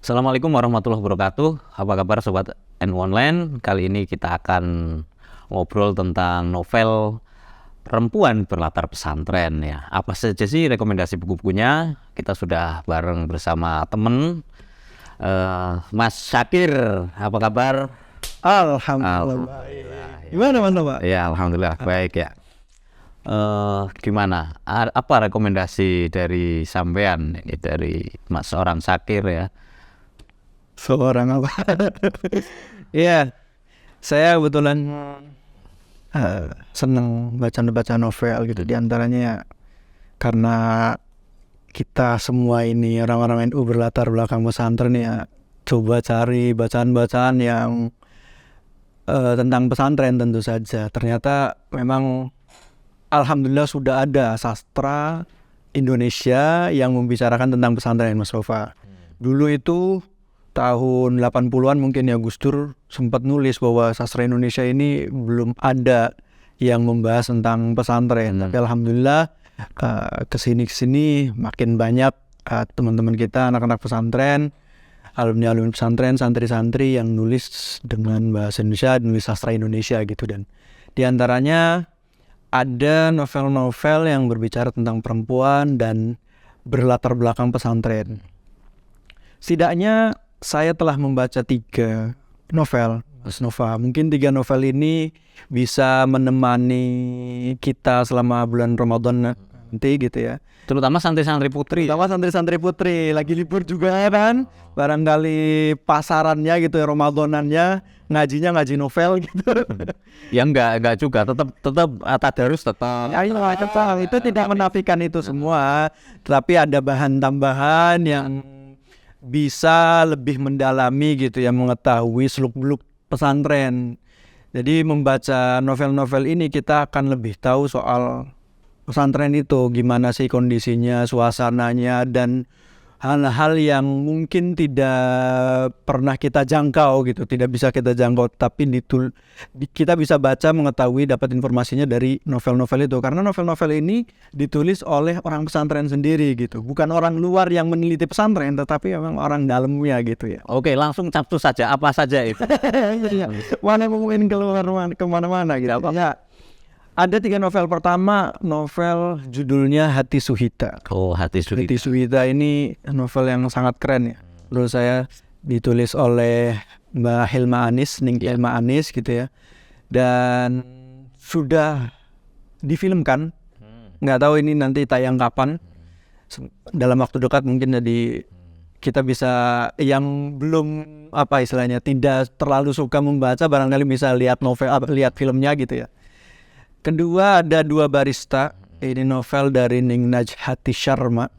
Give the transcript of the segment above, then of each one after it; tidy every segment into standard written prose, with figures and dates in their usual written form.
Assalamualaikum warahmatullahi wabarakatuh. Apa kabar Sobat NU Online? Kali ini kita akan ngobrol tentang novel perempuan berlatar pesantren ya. Apa saja sih rekomendasi buku-bukunya? Kita sudah bareng bersama temen Mas Syakir. Apa kabar? Alhamdulillah baik. Gimana mantap Pak? Ya, alhamdulillah baik ya. Gimana? Apa rekomendasi dari sampean ini dari Mas seorang Syakir ya? Seorang apa? Iya, saya kebetulan seneng baca novel gitu. Di antaranya ya karena kita semua ini orang-orang NU berlatar belakang pesantren ya, coba cari bacaan-bacaan yang tentang pesantren tentu saja. Ternyata memang alhamdulillah sudah ada sastra Indonesia yang membicarakan tentang pesantren, Mas Sofa. Dulu itu tahun 80-an mungkin ya, Gus Dur sempat nulis bahwa sastra Indonesia ini belum ada yang membahas tentang pesantren. Tapi alhamdulillah kesini makin banyak teman-teman kita, anak-anak pesantren, alumni pesantren, santri-santri yang nulis dengan bahasa Indonesia, nulis sastra Indonesia gitu. Dan diantaranya ada novel-novel yang berbicara tentang perempuan dan berlatar belakang pesantren. Setidaknya saya telah membaca 3 novel, Mas Nova. Mungkin 3 novel ini bisa menemani kita selama bulan Ramadan nanti gitu ya. Terutama santri-santri putri. Terutama santri-santri putri, lagi libur juga ya kan. Barangkali pasarannya gitu ya, Ramadanannya ngaji novel gitu. Ya enggak juga, tetap tadarus tetap. Ya, itu tidak menafikan itu semua, tapi ada bahan tambahan yang bisa lebih mendalami gitu ya, mengetahui seluk-beluk pesantren. Jadi membaca novel-novel ini kita akan lebih tahu soal pesantren itu, gimana sih kondisinya, suasananya, dan hal-hal yang mungkin tidak pernah kita jangkau gitu, tidak bisa kita jangkau, tapi kita bisa baca, mengetahui, dapat informasinya dari novel-novel itu. Karena novel-novel ini ditulis oleh orang pesantren sendiri gitu, bukan orang luar yang meneliti pesantren, tetapi memang orang dalamnya gitu ya. Oke, langsung capcus saja, apa saja itu? Mana mungkin keluar kemana-mana gitu. Ya, ada 3 novel. Pertama, novel judulnya Hati Suhita. Oh, Hati Suhita ini novel yang sangat keren ya. Menurut saya ditulis oleh Mbak Hilma Anis, Hilma Anis gitu ya. Dan sudah difilmkan. Nggak tahu ini nanti tayang kapan. Dalam waktu dekat mungkin, jadi kita bisa, yang belum apa istilahnya, tidak terlalu suka membaca, barangkali bisa lihat lihat filmnya gitu ya. Kedua, ada Dua Barista. Ini novel dari Ning Najhati Sharma.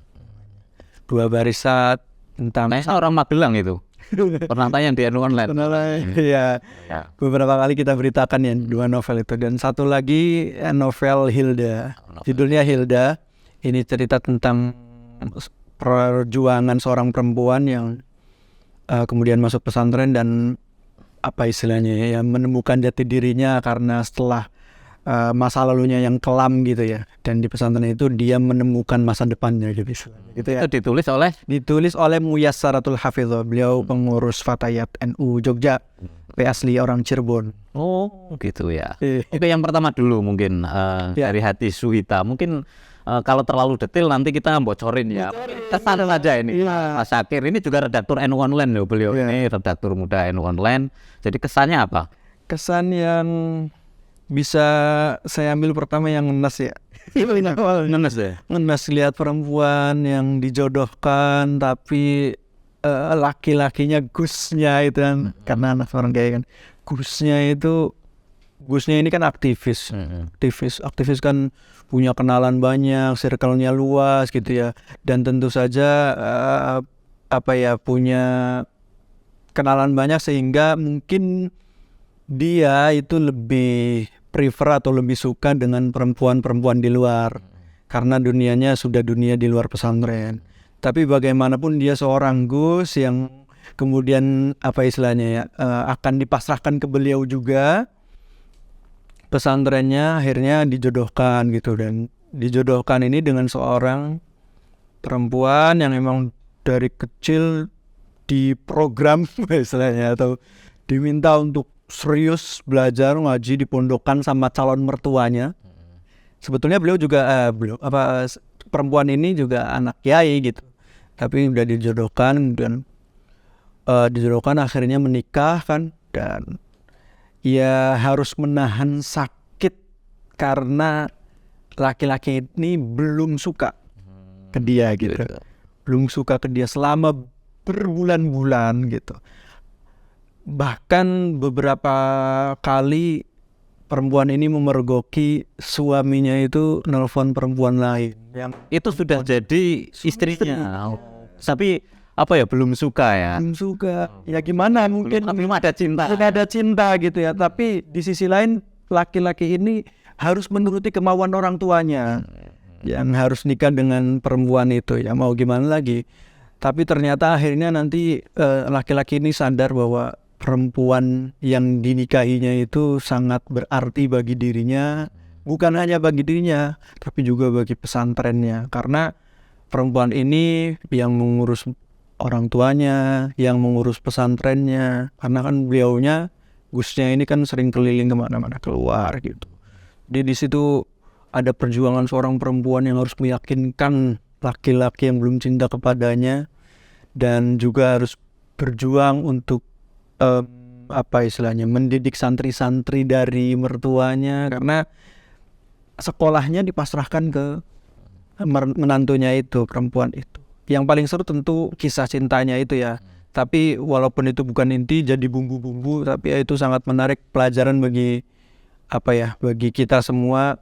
Dua Barista tentang orang Magelang itu. Pernah tanya di NU Online. Ya, beberapa kali kita beritakan ya 2 novel itu. Dan satu lagi novel Hilda. Judulnya Hilda. Ini cerita tentang perjuangan seorang perempuan yang kemudian masuk pesantren dan apa istilahnya ya, menemukan jati dirinya karena setelah masa lalunya yang kelam gitu ya, dan di pesantren itu dia menemukan masa depannya gitu ya. Itu ditulis oleh Muyassaratul Hafidhah. Beliau pengurus Fatayat NU Jogja, asli orang Cirebon. Oh gitu ya. Oke, yang pertama dulu mungkin dari Hati Suhita. Mungkin kalau terlalu detail nanti kita bocorin ya. Kesan aja ini. Mas Syakir ini juga redaktur NU Online loh beliau. Ini redaktur muda NU Online. Jadi kesannya apa? Kesan yang bisa saya ambil pertama yang ngenes ya. Ngenes ya. Ngenes lihat perempuan yang dijodohkan tapi laki-lakinya Gusnya itu kan, karena anak orang kaya kan. Gusnya ini kan aktivis. Aktivis kan punya kenalan banyak, circle-nya luas gitu ya. Dan tentu saja punya kenalan banyak, sehingga mungkin dia itu lebih prefer atau lebih suka dengan perempuan-perempuan di luar, karena dunianya sudah dunia di luar pesantren. Tapi bagaimanapun dia seorang Gus yang kemudian apa istilahnya ya, akan dipasrahkan ke beliau juga. Pesantrennya akhirnya dijodohkan gitu, dan dijodohkan ini dengan seorang perempuan yang memang dari kecil diprogram istilahnya, atau diminta untuk serius belajar ngaji di pondokan sama calon mertuanya. Sebetulnya beliau juga perempuan ini juga anak kiai gitu, tapi udah dijodohkan dan akhirnya menikah kan, dan ya harus menahan sakit karena laki-laki ini belum suka ke dia gitu, belum suka ke dia selama berbulan-bulan gitu. Bahkan beberapa kali perempuan ini memergoki suaminya itu nelpon perempuan lain yang Itu sudah jadi istrinya. Tapi apa ya, belum suka ya. belum suka. Ya gimana, mungkin Belum ada cinta. nggak ada cinta gitu ya. Tapi di sisi lain laki-laki ini harus menuruti kemauan orang tuanya yang harus nikah dengan perempuan itu, ya mau gimana lagi. Tapi ternyata akhirnya nanti laki-laki ini sadar bahwa perempuan yang dinikahinya itu sangat berarti bagi dirinya, bukan hanya bagi dirinya tapi juga bagi pesantrennya, karena perempuan ini yang mengurus orang tuanya, yang mengurus pesantrennya, karena kan beliaunya, Gusnya ini kan sering keliling kemana-mana keluar gitu. Jadi di situ ada perjuangan seorang perempuan yang harus meyakinkan laki-laki yang belum cinta kepadanya, dan juga harus berjuang untuk mendidik santri-santri dari mertuanya, karena sekolahnya dipasrahkan ke menantunya itu, perempuan itu. Yang paling seru tentu kisah cintanya itu ya. Tapi walaupun itu bukan inti, jadi bumbu-bumbu, tapi itu sangat menarik pelajaran bagi bagi kita semua,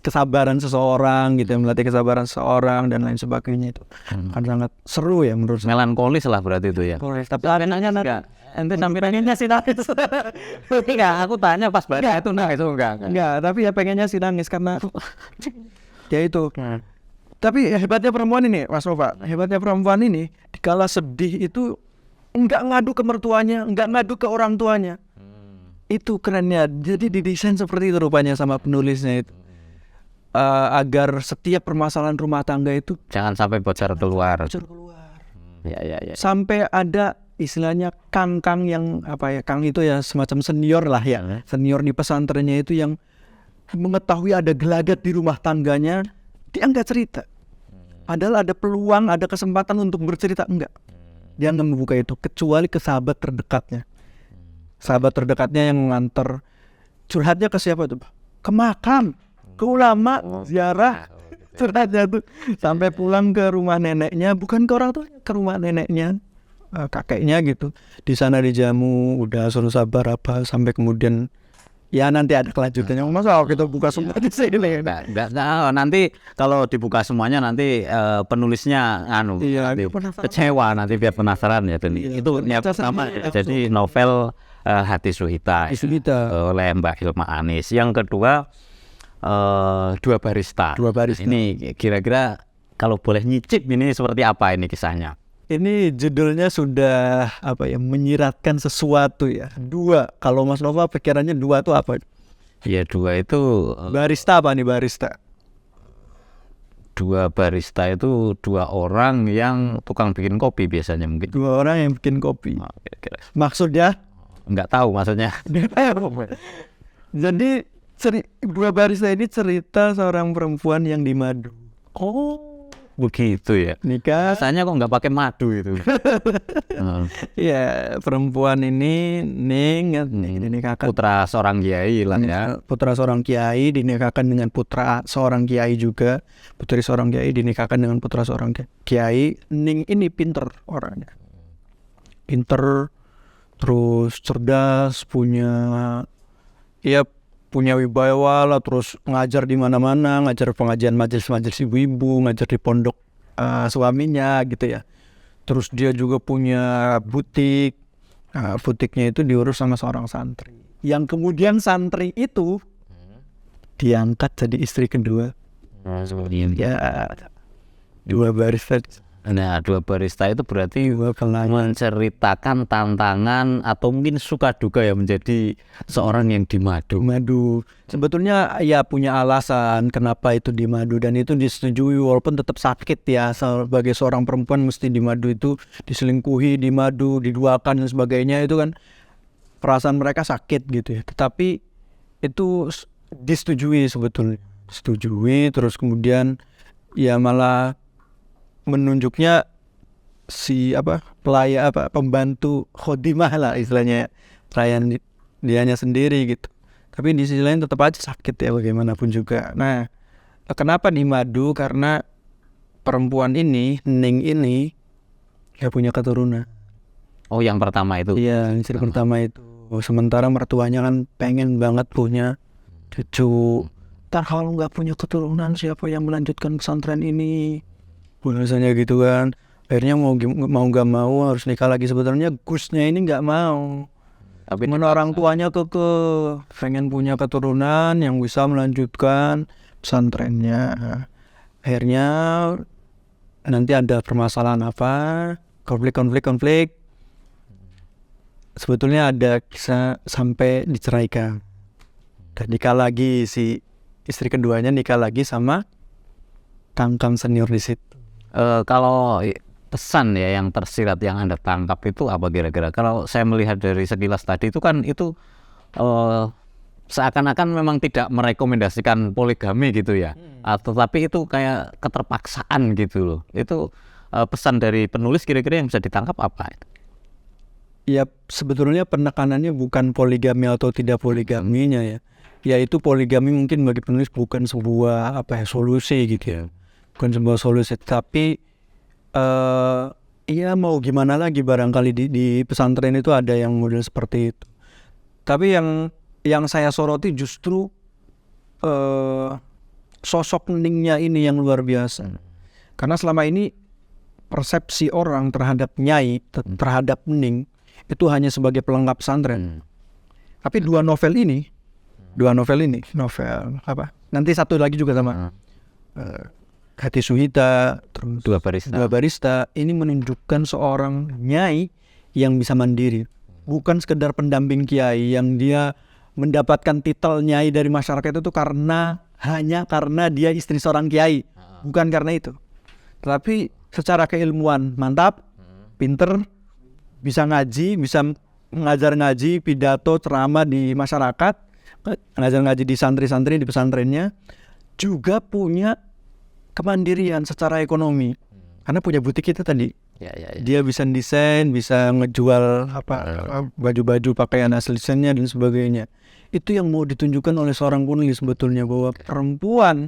kesabaran seseorang gitu, melatih kesabaran seseorang dan lain sebagainya itu kan sangat seru ya menurut saya. Melankolis lah berarti itu ya. Tapi pengennya Ente pengennya sih nangis. Enggak, aku tanya pas baca itu nangis enggak, tapi ya pengennya sih nangis karena ya itu. Tapi hebatnya perempuan ini, Mas Nova, hebatnya perempuan ini dikala sedih itu enggak ngadu ke mertuanya, enggak ngadu ke orang tuanya. Itu kerennya. Jadi didesain seperti itu rupanya sama penulisnya itu, agar setiap permasalahan rumah tangga itu jangan sampai bocor keluar. Ya. Sampai ada istilahnya kang yang kang itu ya semacam senior lah ya, senior di pesantrennya itu yang mengetahui ada gelagat di rumah tangganya, dia enggak cerita. Padahal ada peluang, ada kesempatan untuk bercerita, enggak. Dia enggak membuka itu kecuali ke sahabat terdekatnya. Sahabat terdekatnya yang nganter. Curhatnya ke siapa tuh? Ke makam, ke ulama, ziarah. Curhatnya tuh sampai pulang ke rumah neneknya, bukan ke orang tuanya, ke rumah neneknya, kakeknya gitu. Di sana dijamu, udah suruh sabar sampai kemudian ya nanti ada kelanjutannya. Masa kita buka semua di sini? Nanti kalau dibuka semuanya nanti penulisnya kecewa nanti, biar penasaran ya. Itu yang pertama. Jadi novel Hati Suhita oleh Mbak Hilma Anis. Yang kedua Dua Barista. Ini kira-kira kalau boleh nyicip ini seperti apa ini kisahnya? Ini judulnya sudah menyiratkan sesuatu ya. Dua, kalau Mas Nova pikirannya dua itu apa? Ya dua itu barista apa nih barista? Dua barista itu dua orang yang tukang bikin kopi biasanya mungkin. Dua orang yang bikin kopi. Maksudnya? Enggak tahu maksudnya. Jadi Dua Barista ini cerita seorang perempuan yang di madu. Oh, begitu ya. Nikah. Rasanya kok nggak pakai madu itu. Ya, perempuan ini dinikahkan putra seorang kiai lah ya. Putra seorang kiai dinikahkan dengan putra seorang kiai juga. Putri seorang kiai dinikahkan dengan putra seorang kiai. Ning ini pinter orangnya. Pinter, terus cerdas, punya wibawa lah, terus ngajar di mana-mana, ngajar pengajian majelis ibu-ibu, ngajar di pondok suaminya gitu ya. Terus dia juga punya butik. Butiknya itu diurus sama seorang santri. Yang kemudian santri itu diangkat jadi istri kedua. Ya, Dua Barista. Nah, dua barista itu berarti Dua kenangan. menceritakan tantangan atau mungkin suka duka ya menjadi seorang yang di madu. Madu sebetulnya ya punya alasan kenapa itu di madu, dan itu disetujui walaupun tetap sakit ya, sebagai seorang perempuan mesti di madu, itu diselingkuhi di madu, diduakan dan sebagainya, itu kan perasaan mereka sakit gitu ya, tetapi itu disetujui sebetulnya, disetujui. Terus kemudian ya malah menunjuknya si pembantu khodimah lah istilahnya, pelayan dianya sendiri gitu. Tapi di sisi lain tetap aja sakit ya bagaimanapun juga. Nah, kenapa di madu? Karena perempuan ini, Ning ini, gak punya keturunan. Oh, yang pertama itu. Iya, istri pertama itu. Sementara mertuanya kan pengen banget punya cucu. Ntar kalau nggak punya keturunan, siapa yang melanjutkan pesantren ini? Bahasanya gitu kan. Akhirnya mau nggak mau harus nikah lagi. Sebetulnya Gusnya ini nggak mau. Tapi Cuman orang tuanya pengen punya keturunan yang bisa melanjutkan pesantrennya. Akhirnya nanti ada permasalahan apa, konflik. Sebetulnya ada kisah sampai diceraikan. Dan nikah lagi, si istri keduanya nikah lagi sama kangkang senior di situ. Kalau pesan ya yang tersirat yang Anda tangkap itu apa kira-kira? Kalau saya melihat dari sekilas tadi itu kan itu seakan-akan memang tidak merekomendasikan poligami gitu ya. Tetapi itu kayak keterpaksaan gitu loh. Itu pesan dari penulis kira-kira yang bisa ditangkap apa? Ya sebetulnya penekanannya bukan poligami atau tidak poligaminya ya. Yaitu poligami mungkin bagi penulis bukan sebuah solusi gitu ya. Bukan sebuah solusi, tapi ya mau gimana lagi, barangkali di pesantren itu ada yang model seperti itu. Tapi yang saya soroti justru sosok Ningnya ini yang luar biasa. Karena selama ini persepsi orang terhadap Nyai, terhadap Ning itu hanya sebagai pelengkap pesantren. Tapi dua novel ini, novel apa? Nanti satu lagi juga sama Hati Suhita, terus Dua barista. ini menunjukkan seorang Nyai yang bisa mandiri, bukan sekedar pendamping kiai yang dia mendapatkan titel Nyai dari masyarakat itu hanya karena dia istri seorang kiai, bukan karena itu. Tetapi secara keilmuan mantap, pinter, bisa ngaji, bisa mengajar ngaji, pidato, ceramah di masyarakat, ngajar ngaji di santri-santri di pesantrennya, juga punya kemandirian secara ekonomi. Karena punya butik itu tadi. Ya. Dia bisa desain, bisa ngejual baju-baju pakaian asli desainnya dan sebagainya. Itu yang mau ditunjukkan oleh seorang penulis sebetulnya, bahwa perempuan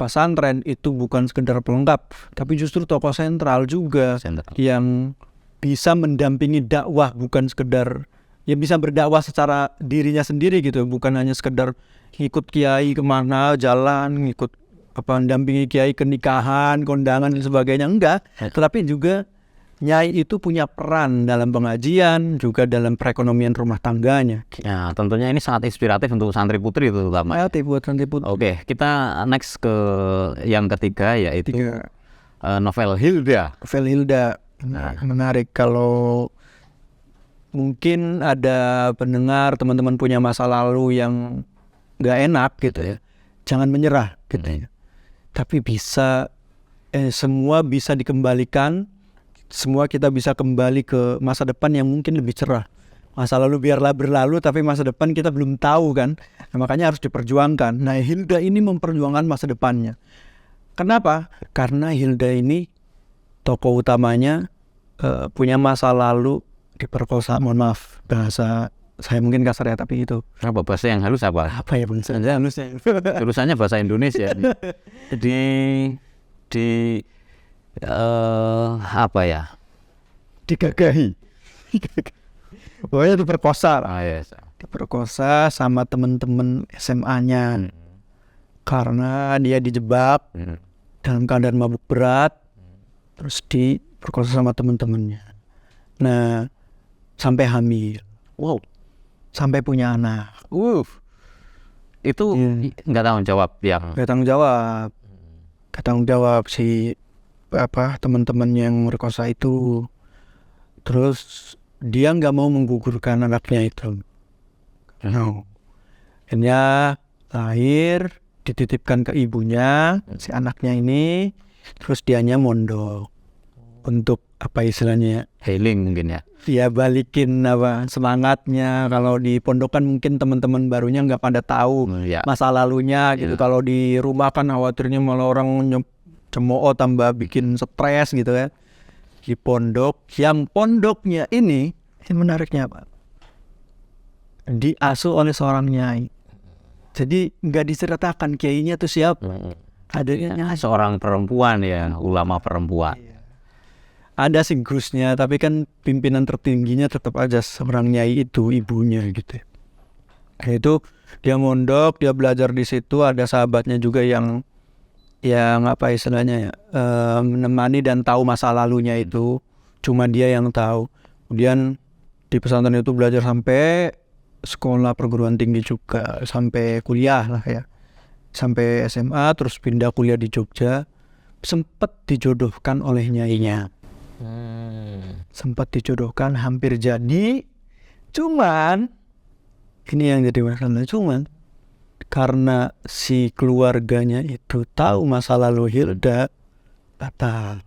pesantren itu bukan sekedar pelengkap, tapi justru tokoh sentral juga yang bisa mendampingi dakwah, bukan sekedar ya bisa berdakwah secara dirinya sendiri gitu, bukan hanya sekedar ngikut kiai kemana jalan, ngikut mendampingi kiai ke nikahan, kondangan dan sebagainya, enggak. Tetapi juga Nyai itu punya peran dalam pengajian, juga dalam perekonomian rumah tangganya. Ya, tentunya ini sangat inspiratif untuk santri putri itu terutama. Buat santri putri. Oke, kita next ke yang ketiga, yaitu novel Hilda. Novel Hilda. Menarik. Kalau mungkin ada pendengar, teman-teman punya masa lalu yang gak enak gitu ya, jangan menyerah gitu ya. Tapi bisa semua bisa dikembalikan, semua kita bisa kembali ke masa depan yang mungkin lebih cerah. Masa lalu biarlah berlalu, tapi masa depan kita belum tahu kan. Nah, makanya harus diperjuangkan. Nah, Hilda ini memperjuangkan masa depannya. Kenapa? Karena Hilda ini tokoh utamanya punya masa lalu diperkosa. Mohon maaf bahasa saya mungkin kasar ya, tapi itu. Apa bahasa yang halus apa? Apa ya bahasa halusnya? Tulisannya bahasa Indonesia. Apa ya? Digagahi. Pokoknya diperkosa. Yes. Diperkosa sama teman-teman SMA-nya. Karena dia dijebak dalam keadaan mabuk berat, terus diperkosa sama teman-temannya. Nah, sampai hamil. Wow. Sampai punya anak. Itu nggak tanggung jawab yang. Gak tanggung jawab si teman-teman yang merkosa itu. Terus dia nggak mau menggugurkan anaknya itu. No. Akhirnya lahir, dititipkan ke ibunya si anaknya ini, terus dianya mondok untuk apa istilahnya, Healing mungkin ya. ya balikin semangatnya. Kalau di pondokan mungkin teman-teman barunya nggak pada tahu Ya. masa lalunya gitu. Kalau di rumah kan khawatirnya malah orang cemooh tambah bikin stres gitu kan. Di pondok, yang pondoknya ini menariknya apa? Diasuh oleh seorang nyai. Jadi nggak diceritakan kiainya tuh siapa. Adanya Seorang perempuan ya, ulama perempuan. ada sih gusnya, tapi kan pimpinan tertingginya tetap aja seorang nyai itu, ibunya gitu. Itu dia mondok, dia belajar di situ. Ada sahabatnya juga yang apa istilahnya ya, menemani dan tahu masa lalunya itu. Cuma dia yang tahu. Kemudian di pesantren itu belajar sampai sekolah perguruan tinggi juga, sampai kuliah lah ya, sampai SMA, terus pindah kuliah di Jogja. Sempat dijodohkan oleh nyainya, sempat dijodohkan, hampir jadi. Cuman ini yang jadi masalah, cuman karena si keluarganya itu tahu masa lalu Hilda, batal.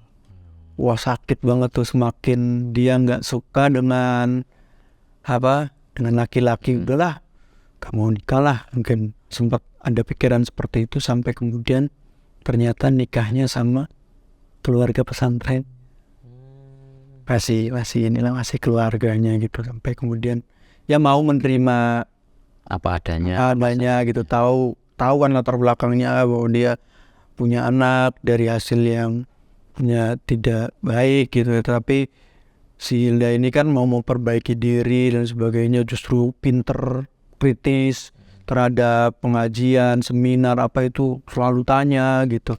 Wah, sakit banget tuh. Semakin dia nggak suka dengan dengan laki-laki, udahlah kamu nikah lah. Mungkin sempat ada pikiran seperti itu, sampai kemudian ternyata nikahnya sama keluarga pesantren. Masih keluarganya gitu, sampai kemudian ya mau menerima Apa adanya. gitu. Tahu kan latar belakangnya bahwa dia punya anak dari hasil yang tidak baik gitu. Tapi si Hilda ini kan mau memperbaiki diri dan sebagainya, justru pinter, kritis terhadap pengajian, seminar apa itu selalu tanya gitu.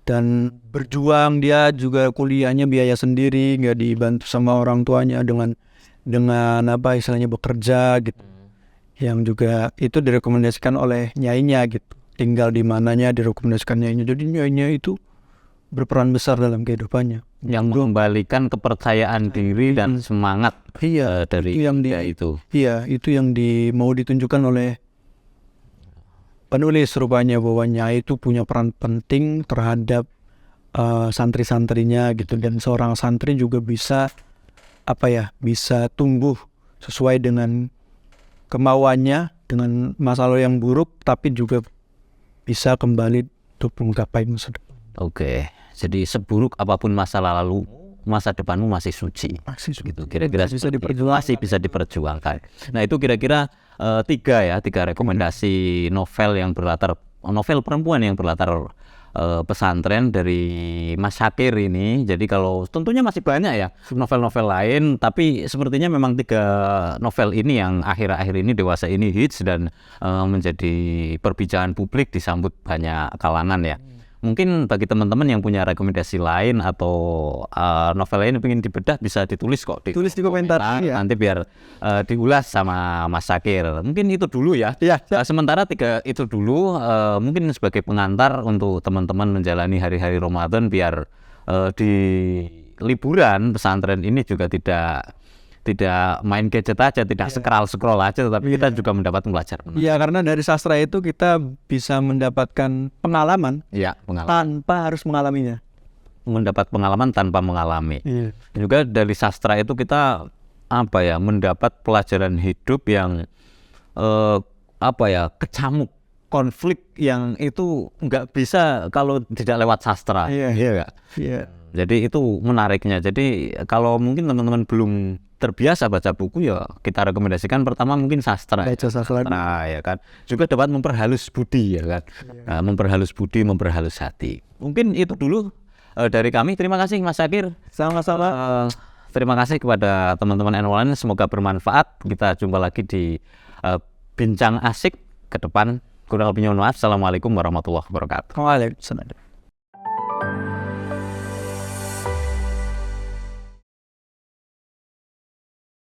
Dan berjuang, dia juga kuliahnya biaya sendiri, nggak dibantu sama orang tuanya dengan apa istilahnya bekerja gitu. Yang juga itu direkomendasikan oleh nyainya gitu. Tinggal di mananya direkomendasikan nyainya. Jadi nyainya itu berperan besar dalam kehidupannya. Yang mengembalikan kepercayaan diri dan semangat dari itu yang itu yang mau ditunjukkan oleh penulis rupanya, bahwa nyai itu punya peran penting terhadap santri-santrinya gitu. Dan seorang santri juga bisa bisa tumbuh sesuai dengan kemauannya, dengan masa lalu yang buruk, tapi juga bisa kembali untuk menggapai masa depan. Oke, jadi seburuk apapun masa lalu, masa depanmu masih suci. Gitu. Kira-kira masih bisa diperjuangkan. Nah, itu kira-kira tiga rekomendasi novel perempuan yang berlatar pesantren dari Mas Syakir ini. Jadi kalau tentunya masih banyak ya novel-novel lain, tapi sepertinya memang 3 novel ini yang akhir-akhir ini, dewasa ini hits dan menjadi perbincangan publik, disambut banyak kalangan ya. Mungkin bagi teman-teman yang punya rekomendasi lain atau novel lain yang ingin dibedah, bisa ditulis kok. Tulis di komentar. Nanti biar diulas sama Mas Syakir. Mungkin itu dulu ya. Sementara 3 itu dulu, mungkin sebagai pengantar untuk teman-teman menjalani hari-hari Ramadan, biar di liburan pesantren ini juga tidak main gadget aja, tidak scroll aja, tapi kita juga mendapat pelajaran. Iya, karena dari sastra itu kita bisa mendapatkan pengalaman, tanpa harus mengalaminya. Mendapat pengalaman tanpa mengalami. Juga dari sastra itu kita mendapat pelajaran hidup yang kecamuk, konflik yang itu nggak bisa kalau tidak lewat sastra. Iya. Jadi itu menariknya. Jadi kalau mungkin teman-teman belum terbiasa baca buku, ya kita rekomendasikan pertama mungkin sastra. Ya kan. Juga dapat memperhalus budi ya kan. Memperhalus budi, memperhalus hati. Mungkin itu dulu dari kami. Terima kasih Mas Syakir. Sama-sama. Terima kasih kepada teman-teman N1, semoga bermanfaat. Kita jumpa lagi di bincang asik ke depan. Kurang lebih mohon maaf. Assalamualaikum warahmatullahi wabarakatuh. Waalaikumsalam.